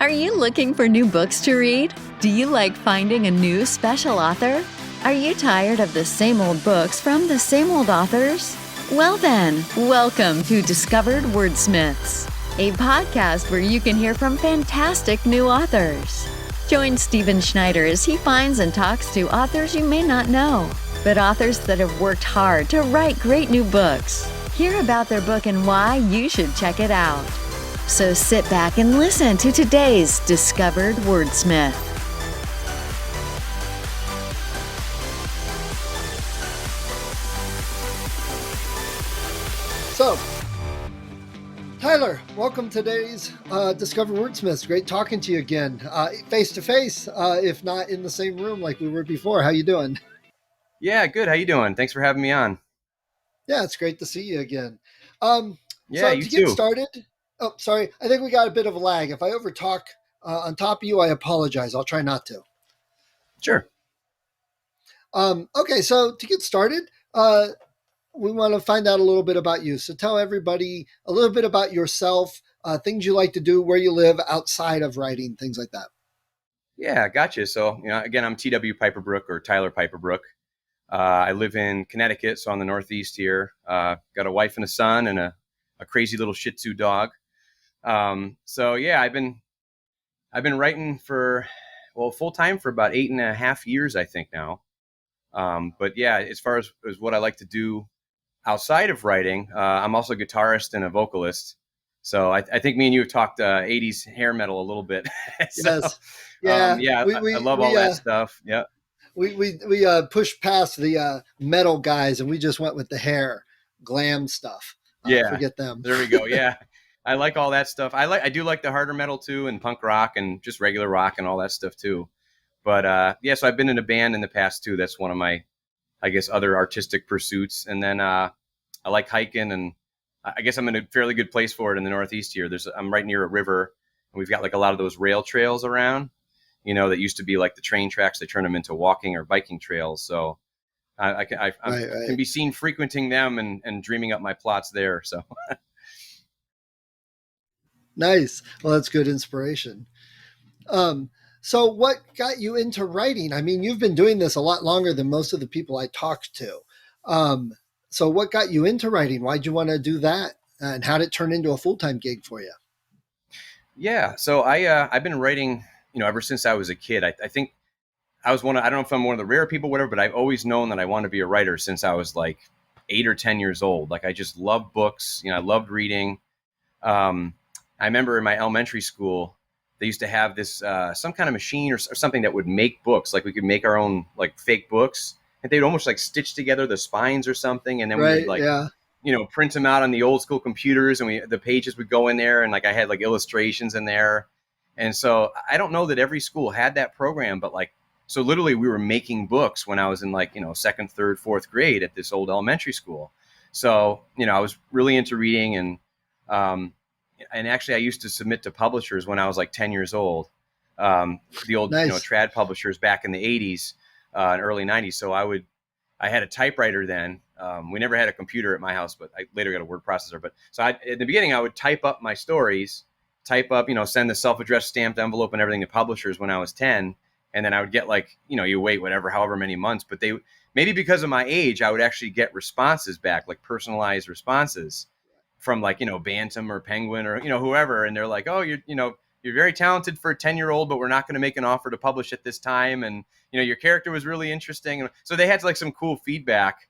Are you looking for new books to read? Do you like finding a new special author? Are you tired of the same old books from the same old authors? Well then, welcome to Discovered Wordsmiths, a podcast where you can hear from fantastic new authors. Join Stephen Schneider as he finds and talks to authors you may not know, but authors that have worked hard to write great new books. Hear about their book and why you should check it out. So sit back and listen to today's Discovered Wordsmith. So, Tyler, welcome to today's Discovered Wordsmiths. Great talking to you again, face to face, if not in the same room like we were before. How you doing? Yeah, good. How you doing? Thanks for having me on. Yeah, it's great to see you again. Yeah, you too. Get started. Oh, sorry. I think we got a bit of a lag. If I overtalk on top of you, I apologize. I'll try not to. Sure. Okay, so to get started, we want to find out a little bit about you. So tell everybody a little bit about yourself, things you like to do, where you live outside of writing, things like that. Yeah, gotcha. So, again, I'm TW Piperbrook or Tyler Piperbrook. I live in Connecticut, so on the Northeast here. Got a wife and a son and a crazy little Shih Tzu dog. So yeah, I've been writing for, full time for about 8.5 years, I think now. But yeah, as far as what I like to do outside of writing, I'm also a guitarist and a vocalist. So I think me and you have talked 80s hair metal a little bit. So, yes. Yeah. I love all that stuff. Yeah. We pushed past the metal guys and we just went with the hair glam stuff. Forget them. There we go. Yeah. I like all that stuff. I do like the harder metal too, and punk rock and just regular rock and all that stuff too. But so I've been in a band in the past too. That's one of my, I guess, other artistic pursuits. And then I like hiking, and I guess I'm in a fairly good place for it in the Northeast here. I'm right near a river, and we've got like a lot of those rail trails around, that used to be like the train tracks. They turn them into walking or biking trails. So I can be seen frequenting them and dreaming up my plots there. So. Nice. Well, that's good inspiration. So what got you into writing? I mean, you've been doing this a lot longer than most of the people I talked to. So what got you into writing? Why'd you want to do that? And how did it turn into a full-time gig for you? Yeah. So I've been writing, ever since I was a kid. I think I was I don't know if I'm one of the rare people, whatever, but I've always known that I want to be a writer since I was like 8 or 10 years old. Like I just loved books. I loved reading. I remember in my elementary school, they used to have this some kind of machine or something that would make books. Like we could make our own like fake books, and they'd almost like stitch together the spines or something, and then we would print them out on the old school computers, and the pages would go in there, and like I had like illustrations in there. And so I don't know that every school had that program, but like so literally we were making books when I was in like second, third, fourth grade at this old elementary school. So I was really into reading, and actually, I used to submit to publishers when I was like 10 years old, the old trad publishers back in the 80s and early 90s. So I had a typewriter then. We never had a computer at my house, but I later got a word processor. But so in the beginning, I would type up my stories, send the self-addressed stamped envelope and everything to publishers when I was 10. And then I would get like, you wait however many months. But maybe because of my age, I would actually get responses back, like personalized responses from like, Bantam or Penguin or, whoever. And they're like, oh, you're very talented for a 10-year-old, but we're not going to make an offer to publish at this time. And, your character was really interesting. And so they had like some cool feedback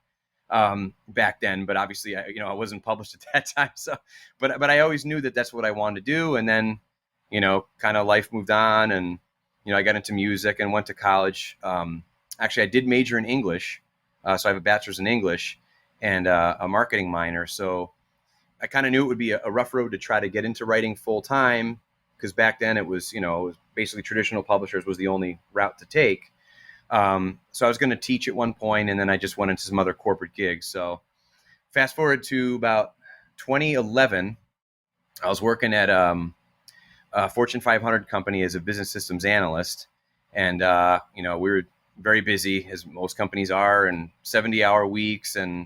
back then, but obviously I wasn't published at that time. So, but I always knew that that's what I wanted to do. And then, kind of life moved on, and, I got into music and went to college. Actually I did major in English. So I have a bachelor's in English and a marketing minor. So I kind of knew it would be a rough road to try to get into writing full time, because back then it was basically traditional publishers was the only route to take. So I was going to teach at one point, and then I just went into some other corporate gigs. So fast forward to about 2011, I was working at a Fortune 500 company as a business systems analyst. And, we were very busy, as most companies are, and 70-hour weeks and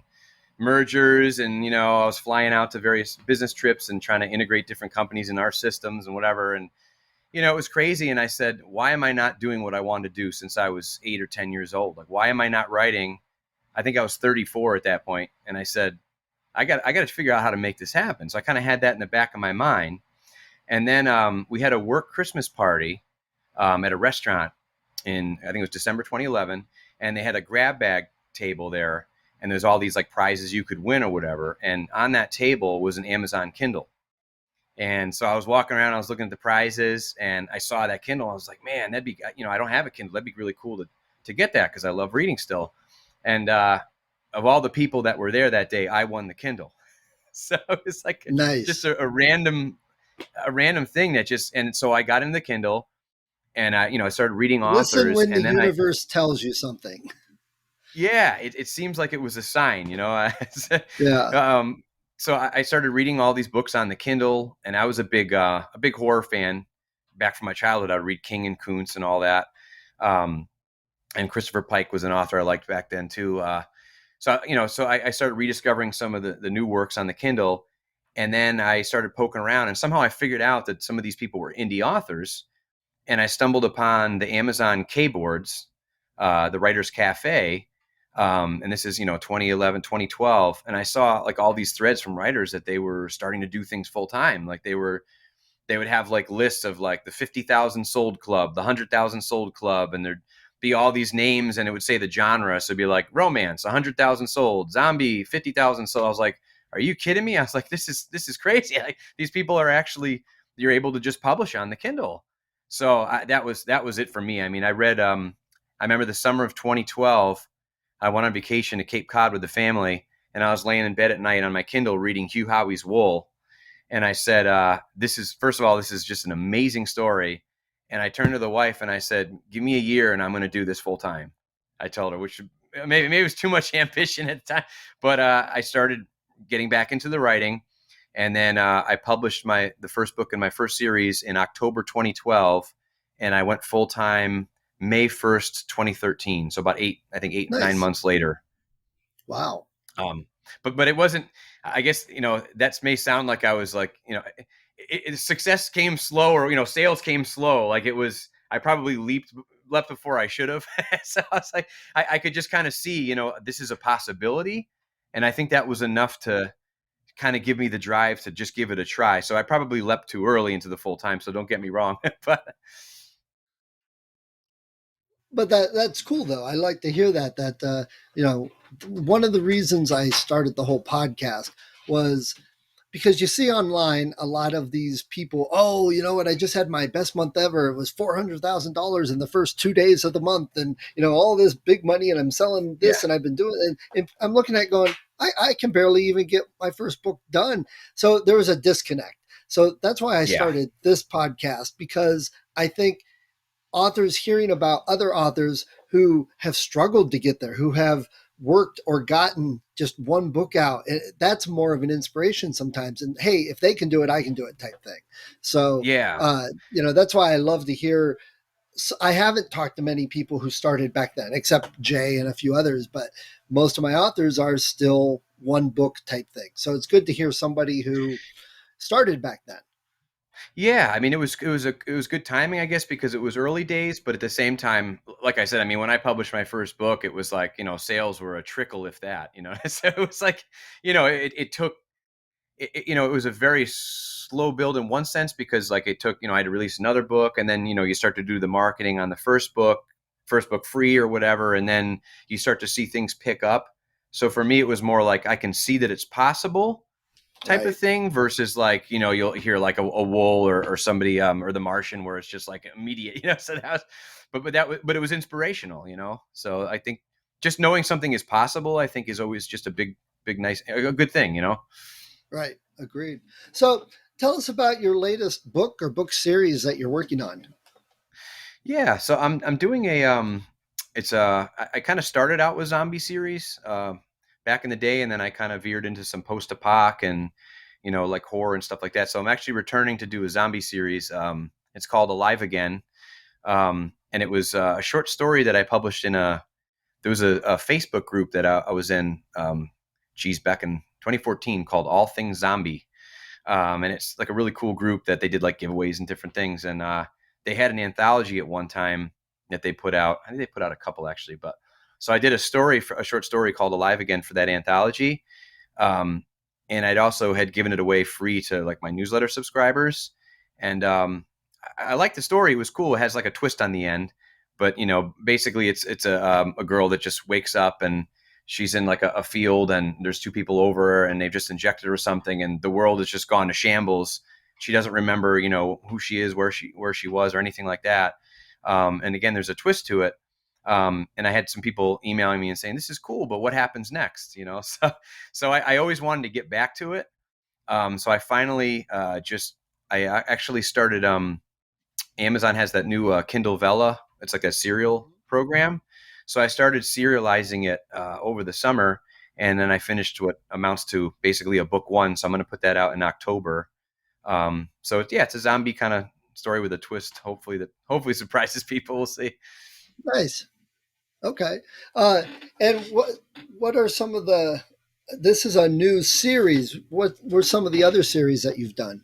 mergers, and I was flying out to various business trips and trying to integrate different companies in our systems and whatever. And it was crazy. And I said, why am I not doing what I wanted to do since I was 8 or 10 years old? Like, why am I not writing? I think I was 34 at that point. And I said, I got to figure out how to make this happen. So I kind of had that in the back of my mind. And then we had a work Christmas party at a restaurant I think it was December 2011. And they had a grab bag table there. And there's all these like prizes you could win or whatever. And on that table was an Amazon Kindle. And so I was walking around, I was looking at the prizes, and I saw that Kindle. I was like, man, that'd be, I don't have a Kindle. That'd be really cool to get that because I love reading still. And of all the people that were there that day, I won the Kindle. So it's like Nice. just a random thing that and so I got into the Kindle, and I started reading authors. Listen when and the then universe tells you something. Yeah, it seems like it was a sign, Yeah. So I started reading all these books on the Kindle, and I was a big horror fan back from my childhood. I would read King and Kuntz and all that. And Christopher Pike was an author I liked back then too. So I started rediscovering some of the new works on the Kindle, and then I started poking around, and somehow I figured out that some of these people were indie authors, and I stumbled upon the Amazon K boards, the Writers Cafe. And this is, 2011, 2012. And I saw like all these threads from writers that they were starting to do things full time. Like they would have like lists of like the 50,000 sold club, the 100,000 sold club. And there'd be all these names, and it would say the genre. So it'd be like romance, 100,000 sold, zombie, 50,000 sold. I was like, are you kidding me? I was like, this is crazy. Like these people are actually, you're able to just publish on the Kindle. So that was it for me. I mean, I read, I remember the summer of 2012, I went on vacation to Cape Cod with the family, and I was laying in bed at night on my Kindle reading Hugh Howey's Wool. And I said, first of all, this is just an amazing story. And I turned to the wife and I said, give me a year and I'm going to do this full time. I told her, which maybe it was too much ambition at the time, but I started getting back into the writing. And then I published the first book in my first series in October 2012. And I went full time May 1st, 2013. So about 9 months later. Wow. But it wasn't, I guess, that may sound like I was like, success came slow, or, sales came slow. Like it was, I probably leapt before I should have. So I was like, I could just kind of see, this is a possibility. And I think that was enough to kind of give me the drive to just give it a try. So I probably leapt too early into the full time. So don't get me wrong, But that's cool though. I like to hear that one of the reasons I started the whole podcast was because you see online a lot of these people, oh, you know what, I just had my best month ever. It was $400,000 in the first 2 days of the month, and all this big money, and I'm selling this, and I've been doing it. And I'm looking at going, I can barely even get my first book done. So there was a disconnect. So that's why I started this podcast, because I think authors hearing about other authors who have struggled to get there, who have worked or gotten just one book out, that's more of an inspiration sometimes. And hey, if they can do it, I can do it type thing. So that's why I love to hear. I haven't talked to many people who started back then, except Jay and a few others, but most of my authors are still one book type thing. So it's good to hear somebody who started back then. Yeah, I mean, it was good timing, I guess, because it was early days. But at the same time, like I said, I mean, when I published my first book, it was like, sales were a trickle, if that, So it was like, it took, it was a very slow build in one sense, because like it took, I had to release another book, and then, you start to do the marketing on the first book free or whatever, and then you start to see things pick up. So for me, it was more like I can see that it's possible type of thing, versus like, you'll hear like a Wool or somebody or The Martian, where it's just like immediate, so that was, but it was inspirational, so I think just knowing something is possible, I think, is always just a big nice, a good thing, Right. Agreed. So tell us about your latest book or book series that you're working on. Yeah, so I'm doing I kind of started out with zombie series back in the day, and then I kind of veered into some post-apoc and like horror and stuff like that. So I'm actually returning to do a zombie series. It's called Alive Again, and it was a short story that I published there was a Facebook group that I was in, back in 2014, called All Things Zombie, and it's like a really cool group that they did like giveaways and different things, and they had an anthology at one time that they put out. I think they put out a couple actually, but so I did a short story called Alive Again for that anthology. Um, and I'd also had given it away free to like my newsletter subscribers. And I liked the story. It was cool. It has like a twist on the end, but basically it's a girl that just wakes up and she's in like a field and there's two people over her and they've just injected her with something and the world has just gone to shambles. She doesn't remember, who she is, where she was or anything like that. And again, there's a twist to it. And I had some people emailing me and saying, this is cool, but what happens next? So I always wanted to get back to it. So I finally I actually started, Amazon has that new Kindle Vela. It's like a serial program. So I started serializing it over the summer, and then I finished what amounts to basically a book one. So I'm going to put that out in October. So it's a zombie kind of story with a twist. Hopefully surprises people. We'll see. Nice. Okay. And what are some of this is a new series. What were some of the other series that you've done?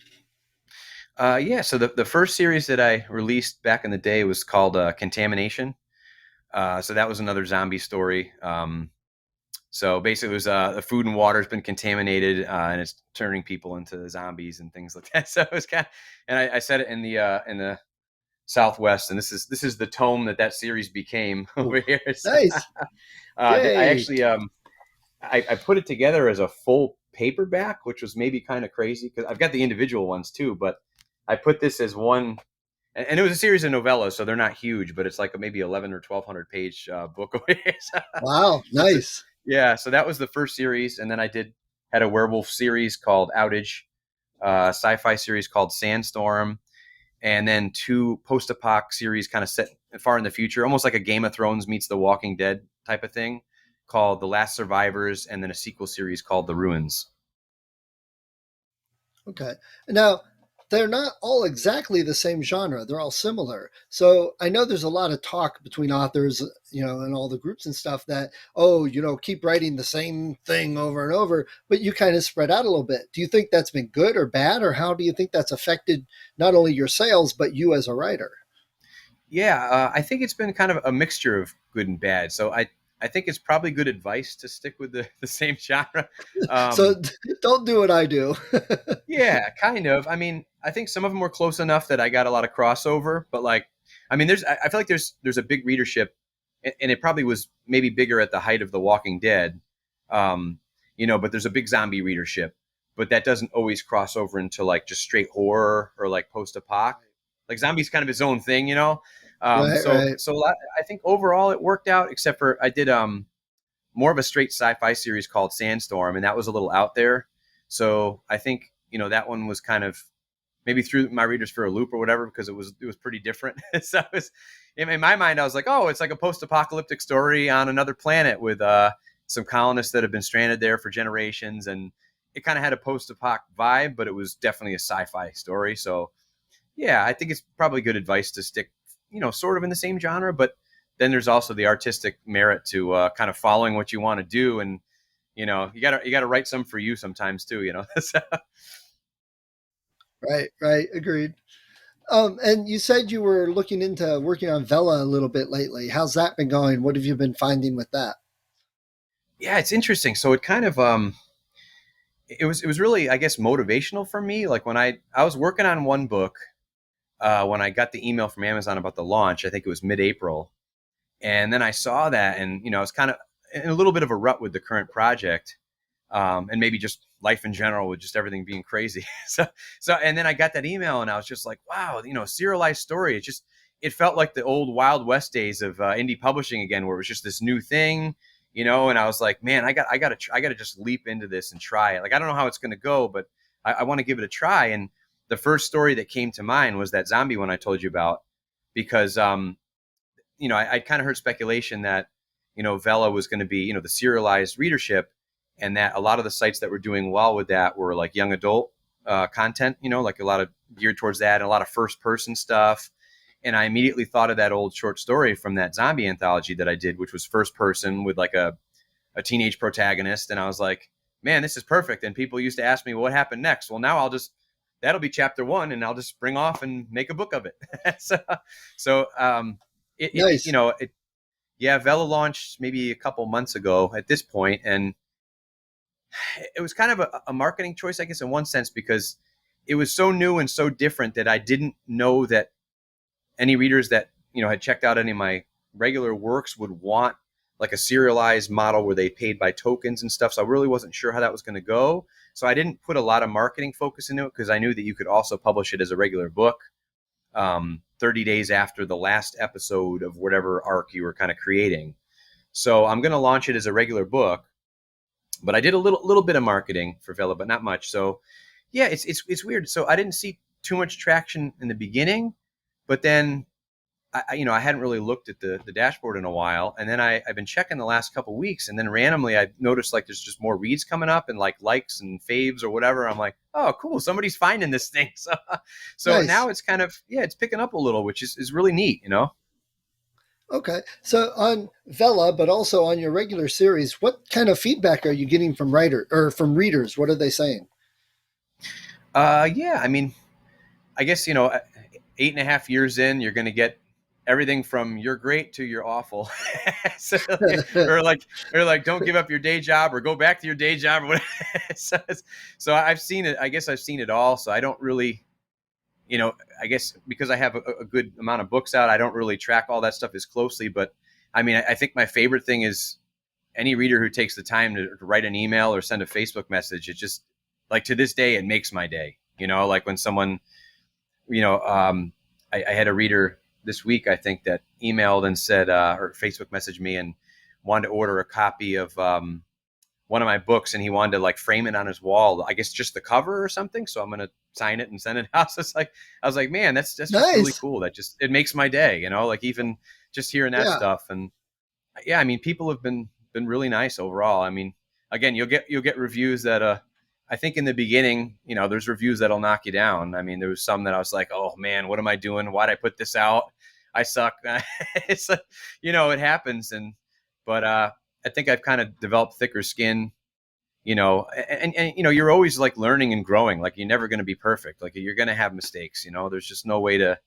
So the first series that I released back in the day was called Contamination. So that was another zombie story. So basically it was the food and water has been contaminated and it's turning people into zombies and things like that. So it was and I said it in the Southwest, and this is the tome that series became over here. So, Nice. I actually I put it together as a full paperback, which was maybe kind of crazy because I've got the individual ones too, but I put this as one, and it was a series of novellas, so they're not huge, but it's like a maybe 11 or 1200 page book. Wow, nice. So that was the first series, and then I had a werewolf series called Outage, sci-fi series called Sandstorm, and then two post-apoc series kind of set far in the future, almost like a Game of Thrones meets The Walking Dead type of thing, called The Last Survivors, and then a sequel series called The Ruins. Okay. Now, they're not all exactly the same genre. They're all similar. So I know there's a lot of talk between authors, and all the groups and stuff that, keep writing the same thing over and over, but you kind of spread out a little bit. Do you think that's been good or bad, or how do you think that's affected not only your sales, but you as a writer? Yeah, I think it's been kind of a mixture of good and bad. So I think it's probably good advice to stick with the same genre. So don't do what I do. Yeah, kind of. I mean, I think some of them were close enough that I got a lot of crossover, but I feel like there's a big readership, and it probably was maybe bigger at the height of The Walking Dead, but there's a big zombie readership, but that doesn't always cross over into like just straight horror or like post-apoc. Like zombies kind of its own thing. Right. So I think overall it worked out, except for I did more of a straight sci-fi series called Sandstorm, and that was a little out there. So I think that one was kind of maybe threw my readers for a loop or whatever because it was pretty different. So it was, in my mind, I was like, oh, it's like a post-apocalyptic story on another planet with some colonists that have been stranded there for generations, and it kind of had a post-apoc vibe, but it was definitely a sci-fi story. So yeah, I think it's probably good advice to stick, sort of in the same genre, but then there's also the artistic merit to kind of following what you want to do, and you gotta write some for you sometimes too. So. Right. Agreed. And you said you were looking into working on Vela a little bit lately. How's that been going? What have you been finding with that? Yeah, it's interesting. So it kind of it was really, I guess, motivational for me. Like when I was working on one book when I got the email from Amazon about the launch. I think it was mid-April, and then I saw that, and I was kind of in a little bit of a rut with the current project, and maybe just life in general with just everything being crazy. so and then I got that email, and I was just like, wow, serialized story. It felt like the old Wild West days of indie publishing again, where it was just this new thing, and I was like, man, I got to just leap into this and try it. Like, I don't know how it's going to go, but I want to give it a try. And the first story that came to mind was that zombie one I told you about, because I kind of heard speculation that Vela was going to be the serialized readership, and that a lot of the sites that were doing well with that were like young adult content, like a lot of geared towards that, and a lot of first person stuff. And I immediately thought of that old short story from that zombie anthology that I did, which was first person with like a teenage protagonist. And I was like, man, this is perfect. And people used to ask me, well, what happened next? Well, now I'll just that'll be chapter one, and I'll just spring off and make a book of it. So Nice. yeah, Vela launched maybe a couple months ago at this point, and it was kind of a marketing choice, I guess, in one sense, because it was so new and so different that I didn't know that any readers that had checked out any of my regular works would want like a serialized model where they paid by tokens and stuff. So I really wasn't sure how that was going to go. So I didn't put a lot of marketing focus into it because I knew that you could also publish it as a regular book 30 days after the last episode of whatever arc you were kind of creating. So I'm going to launch it as a regular book, but I did a little bit of marketing for Vela, but not much. So yeah, it's weird. So I didn't see too much traction in the beginning, but then I hadn't really looked at the dashboard in a while, and then I've been checking the last couple of weeks, and then randomly I noticed like there's just more reads coming up and like likes and faves or whatever. I'm like, oh, cool, somebody's finding this thing. So Nice. now it's kind of it's picking up a little, which is really neat, Okay. So on Vela, but also on your regular series, what kind of feedback are you getting from from readers? What are they saying? Yeah, I mean, I guess 8.5 years in, you're going to get everything from you're great to you're awful. So, or like don't give up your day job or go back to your day job or whatever. So I've seen it. I guess I've seen it all. So I don't really, I guess because I have a good amount of books out, I don't really track all that stuff as closely. But I mean, I think my favorite thing is any reader who takes the time to write an email or send a Facebook message. It just like to this day, it makes my day. Like when someone, I had a reader this week, I think, that emailed and said, or Facebook messaged me and wanted to order a copy of one of my books, and he wanted to like frame it on his wall. I guess just the cover or something. So I'm going to sign it and send it out. So I was like, man, that's just really cool. It makes my day, like even just hearing that stuff. And yeah, I mean, people have been really nice overall. I mean, again, you'll get reviews that, I think in the beginning, there's reviews that'll knock you down. I mean, there was some that I was like, oh man, what am I doing? Why'd I put this out? I suck. It's like, it happens. But I think I've kind of developed thicker skin, and you're always like learning and growing. Like you're never going to be perfect. Like you're going to have mistakes, there's just no way to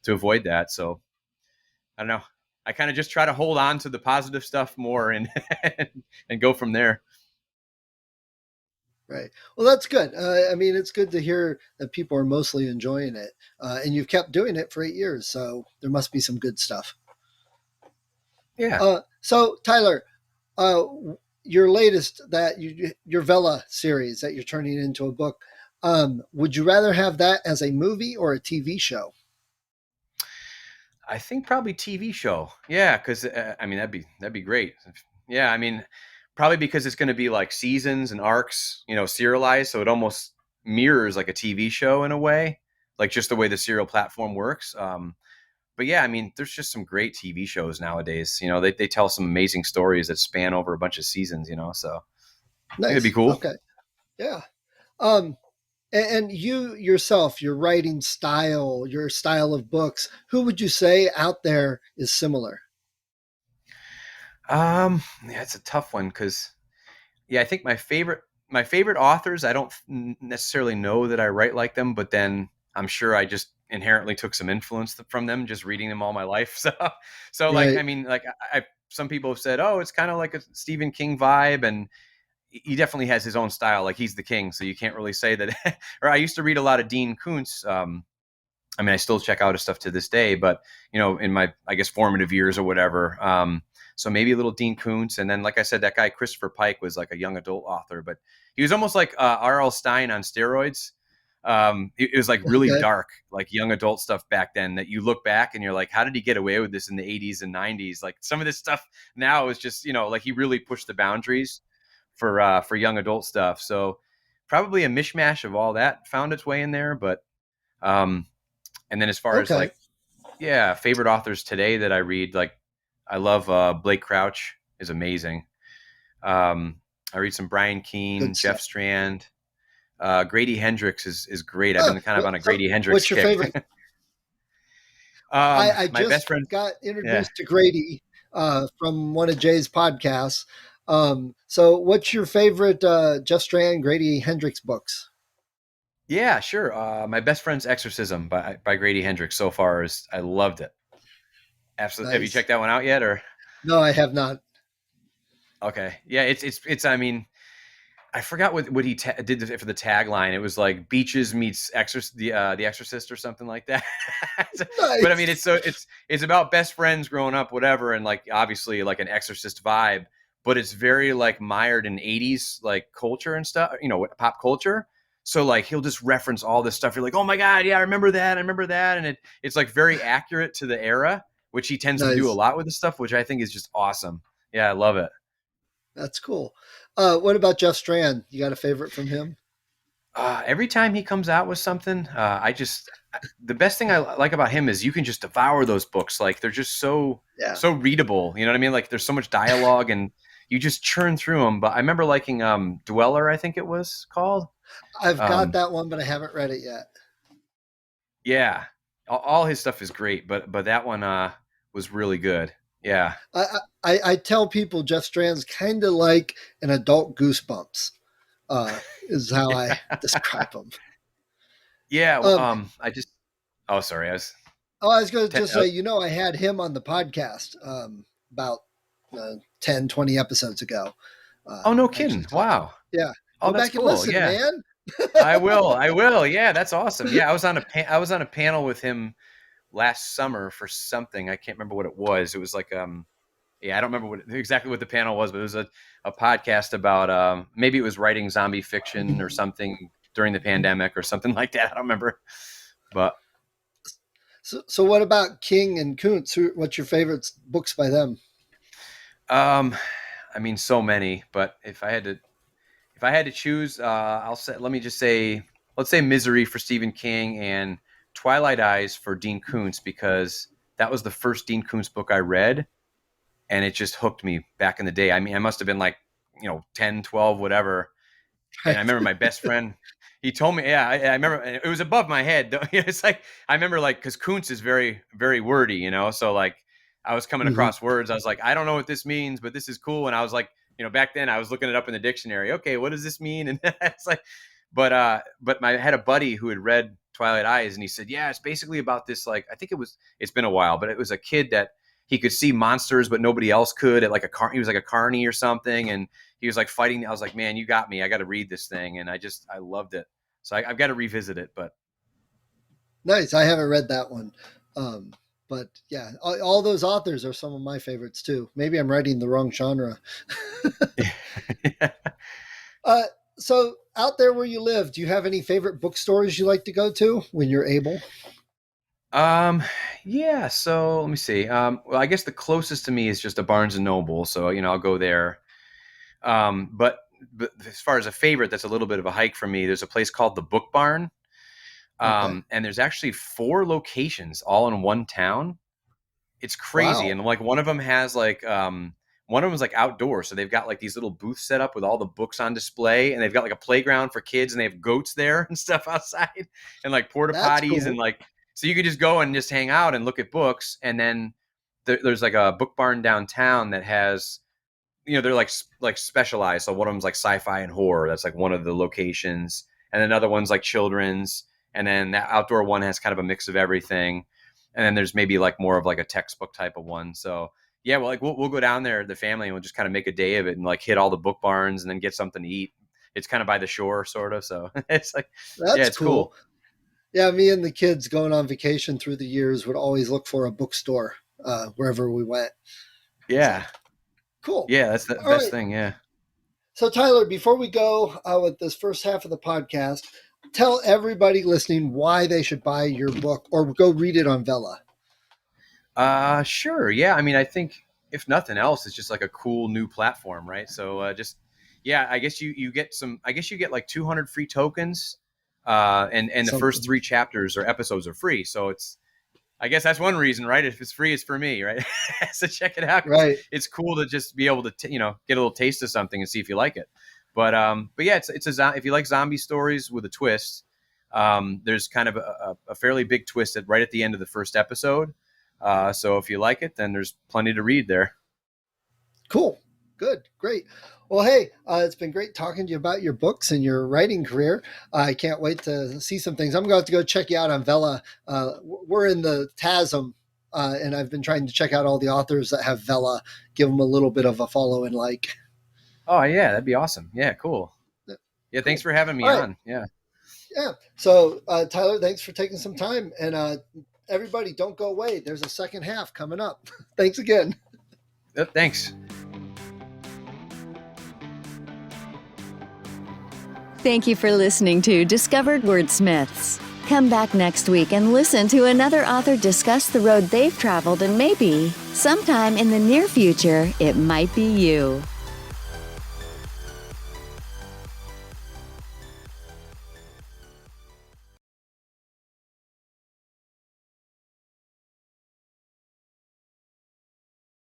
avoid that. So I don't know. I kind of just try to hold on to the positive stuff more and and go from there. Right. Well, that's good. I mean, it's good to hear that people are mostly enjoying it, and you've kept doing it for 8 years, so there must be some good stuff. Yeah. So Tyler, your latest your Vela series that you're turning into a book, would you rather have that as a movie or a TV show? I think probably TV show. Yeah, because I mean that'd be great. Yeah, I mean probably because it's going to be like seasons and arcs, serialized, so it almost mirrors like a TV show in a way, like just the way the serial platform works. But yeah, I mean, there's just some great TV shows nowadays. They tell some amazing stories that span over a bunch of seasons. So Nice. it'd be cool. Okay. Yeah. And you yourself, your writing style, your style of books, who would you say out there is similar? Yeah, it's a tough one because, yeah, I think my favorite authors, I don't necessarily know that I write like them, but then I'm sure I just inherently took some influence from them, just reading them all my life. So like, Right. I mean, like some people have said, oh, it's kind of like a Stephen King vibe, and he definitely has his own style. Like he's the king, so you can't really say that. Or I used to read a lot of Dean Koontz. I mean, I still check out his stuff to this day, but in my, I guess, formative years or whatever. So maybe a little Dean Koontz, and then, like I said, that guy Christopher Pike was like a young adult author, but he was almost like R.L. Stine on steroids. It was like really dark, like young adult stuff back then that you look back and you're like, how did he get away with this in the 80s and 90s? Like some of this stuff now is just, like he really pushed the boundaries for young adult stuff. So probably a mishmash of all that found its way in there. But and then as far as like, yeah, favorite authors today that I read, like I love Blake Crouch is amazing. I read some Brian Keene, Jeff Strand. Grady Hendrix is great. I've been kind of on a Grady Hendrix What's your kick. favorite? My just best friend got introduced to Grady from one of Jay's podcasts. So what's your favorite Jeff Strand, Grady Hendrix books? Yeah, sure. My best friend's Exorcism by Grady Hendrix so far is I loved it. Absolutely. Have you Nice. checked that one out yet? Or No, I have not. okay, yeah, it's. I mean, I forgot what he did for the tagline. It was like Beaches meets the Exorcist or something like that. But I mean, Nice. it's about best friends growing up, whatever, and like obviously like an Exorcist vibe, but it's very like mired in '80s like culture and stuff, pop culture. So like he'll just reference all this stuff. You're like, oh my god, yeah, I remember that, and it's like very accurate to the era, which he tends to do a Nice. lot with this stuff, which I think is just awesome. Yeah, I love it. That's cool. What about Jeff Strand? You got a favorite from him? Every time he comes out with something, the best thing I like about him is you can just devour those books. Like they're just Yeah. so readable. You know what I mean? Like there's so much dialogue and you just churn through them. But I remember liking Dweller, I think it was called. I've got Um, that one, but I haven't read it yet. yeah, all his stuff is great, but that one was really good. Yeah, I tell people Jeff Strand's kind of like an adult Goosebumps, is how I describe him. yeah. Um, I just oh sorry, I was I was going to just uh, say, I had him on the podcast about 10, 20 episodes ago. oh no Actually kidding! talked to him. Wow. Yeah. Oh, Go that's back and cool. listen, Yeah. man. I will. I will. Yeah, that's awesome. Yeah, I was on a panel with him last summer for something. I can't remember what it was. It was like yeah, I don't remember exactly what the panel was, but it was a podcast about maybe it was writing zombie fiction or something during the pandemic or something like that. I don't remember. But So what about King and Kuntz? What's your favorite books by them? um I mean so many, but if I had to choose, let me just say, let's say Misery for Stephen King and Twilight Eyes for Dean Koontz, because that was the first Dean Koontz book I read. And it just hooked me back in the day. I mean, I must have been like, 10, 12, whatever. And I Right. remember my best friend, he told me, yeah, I remember it was above my head. It's like, I remember like, cause Koontz is very, very wordy, So like I was coming Mhm. across words. I was like, I don't know what this means, but this is cool. And I was like, back then I was looking it up in the dictionary. Okay. What does this mean? And it's like, but I had a buddy who had read Twilight Eyes and he said, yeah, it's basically about this, like, it's been a while, but it was a kid that he could see monsters, but nobody else could at like he was like a carny or something. And he was like fighting. I was like, man, you got me. I got to read this thing. And I loved it. So I've got to revisit it, but Nice. I haven't read that one. Um, but yeah, all those authors are some of my favorites too. Maybe I'm writing the wrong genre. Uh, so out there where you live, do you have any favorite bookstores you like to go to when you're able? um, yeah. So let me see. Well, I guess the closest to me is just a Barnes and Noble. So, I'll go there. But as far as a favorite, that's a little bit of a hike for me. There's a place called the Book Barn. Okay. And there's actually 4 locations all in one town. It's crazy. Wow. And like one of them's like outdoors. So they've got like these little booths set up with all the books on display, and they've got like a playground for kids, and they have goats there and stuff outside, and like porta That's potties, and cool. like so you could just go and just hang out and look at books. And then there's like a book barn downtown that has, they're like specialized. So one of them's like sci-fi and horror. That's like one of the locations, and another one's like children's, and then that outdoor one has kind of a mix of everything. And then there's maybe like more of like a textbook type of one. So yeah, well, like we'll go down there, the family, and we'll just kind of make a day of it and like hit all the book barns and then get something to eat. It's kind of by the shore, sort of. So it's like, yeah, That's it's cool. cool. Yeah, me and the kids going on vacation through the years would always look for a bookstore wherever we went. So Yeah, cool. yeah, that's the All best right. thing. Yeah. So, Tyler, before we go with this first half of the podcast, tell everybody listening why they should buy your book or go read it on Vela. Sure. Yeah. I mean, I think if nothing else, it's just like a cool new platform, right? So yeah, I guess you get I guess you get like 200 free tokens, and the first Something. 3 chapters or episodes are free. So I guess that's one reason, right? If it's free, it's for me, right? So check it out. Right. It's cool to just be able to, get a little taste of something and see if you like it. But yeah, if you like zombie stories with a twist, there's kind of a fairly big twist right at the end of the first episode. So if you like it, then there's plenty to read there. Cool. Good. Great. Well, hey, it's been great talking to you about your books and your writing career. I can't wait to see some things. I'm going to have to go check you out on Vela. We're in the TASM, and I've been trying to check out all the authors that have Vela, give them a little bit of a follow and like. Oh yeah, that'd be awesome. Yeah, cool. Yeah, Cool. thanks for having me All right. on. Yeah. Yeah. So, Tyler, thanks for taking some time. And everybody, don't go away. There's a second half coming up. Thanks again. Thanks. Thank you for listening to Discovered Wordsmiths. Come back next week and listen to another author discuss the road they've traveled, and maybe, sometime in the near future, it might be you.